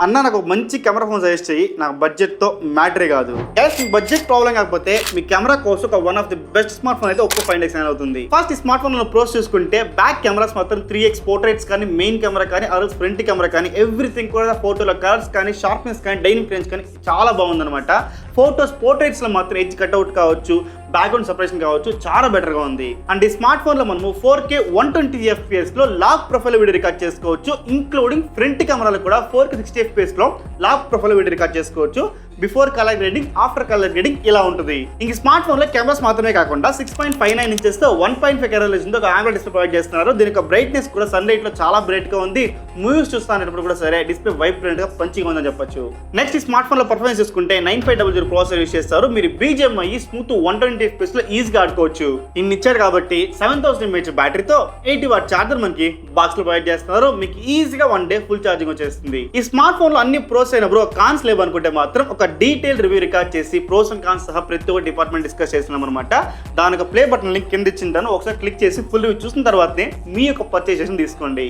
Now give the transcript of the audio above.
అన్న నాకు ఒక మంచి కెమెరా ఫోన్ సజెస్ట్ చెయ్యి, నాకు బడ్జెట్తో మ్యాటరే కాదు. మీ బడ్జెట్ ప్రాబ్లం కాకపోతే మీ కెమెరా కోసం ఒక one of the best smart phone అయితే ఒక్కో 5 అవుతుంది. ఫస్ట్ ఈ స్మార్ట్ ఫోన్ ప్రోస్ చూసుకుంటే బ్యాక్ కెమెరాస్ మాత్రం 3x పోర్ట్రేట్స్ కానీ, మెయిన్ కెమెరా కానీ, అరల్స్ ఫ్రంట్ కెమెరా కానీ, ఎవ్రీథింగ్ కూడా ఫోటోల కలర్స్ కానీ, షార్ప్నెస్ కానీ, డైనింగ్ ఫ్రేమ్స్ కానీ చాలా బాగుందన్నమాట. ఫోటోస్ పోర్ట్రేట్స్ లో మాత్రం ఎడ్జ్ కట్అవుట్ కావచ్చు, బ్యాక్గ్రౌండ్ సెపరేషన్ కావచ్చు, చాలా బెటర్ గా ఉంది. అండ్ ఈ స్మార్ట్ ఫోన్ లో మనము 4K 120 FPS లో లాక్ ప్రొఫైల్ వీడియో రికార్డ్ చేసుకోవచ్చు, ఇంక్లూడింగ్ ఫ్రంట్ కెమెరాలు కూడా 4K 60 FPS లో లాక్ ప్రొఫైల్ వీడియో రికార్డ్ చేసుకోవచ్చు. Before colour grading, after colour grading ఇలా ఉంటుంది. ఇంక స్మార్ట్ ఫోన్ లో కెమెరాస్ మాత్రమే కాకుండా 6.59 ఇంచెస్ తో 1.5K రెజల్యూషన్ తో ఒక AMOLED డిస్ప్లే ప్రొవైడ్ చేస్తున్నారు. దీనికి బ్రైట్నెస్ కూడా సన్ లైట్ లో చాలా బ్రైట్ గా ఉంది. మూవీస్ చూస్తున్నప్పుడు కూడా సరే డిస్ప్లే వైబ్రెంట్ గా పంచిగా ఉందని చెప్పొచ్చు. నెక్స్ట్ ఈ స్మార్ట్ ఫోన్ లో పర్ఫార్మెన్స్ చూసుకుంటే 9500 ప్రాసెసర్ యూస్ చేస్తారు. మీరు BGMI స్మూత్ 120 FPS లో ఈజీగా ఆడుకోవచ్చు. ఇన్ని ఇచ్చారు కాబట్టి 7000 mAh బ్యాటరీతో 80W చార్జర్ మనకి బాక్స్ లో ప్రొవైడ్ చేస్తున్నారు. మీకు ఈజీగా 1 డే ఫుల్ ఛార్జింగ్ వచ్చేస్తుంది. ఈ స్మార్ట్ ఫోన్ లో అన్ని ప్రోస్ అయిన బ్రో కాన్స్ లేవు అనుకుంటే మాత్రం ఒక డీటెయిల్ రివ్యూ రికార్డ్ చేసి ప్రోస్ అండ్ కాన్స్ సహా ప్రతి ఒక్క డిపార్ట్మెంట్ డిస్కస్ చేస్తున్నాం అనమాట. దానికి ప్లే బటన్ లింక్ కింద ఇచ్చింటాను, ఒకసారి క్లిక్ చేసి ఫుల్ రివ్యూ చూసిన తర్వాతనే మీ యొక్క పర్చేస్ తీసుకోండి.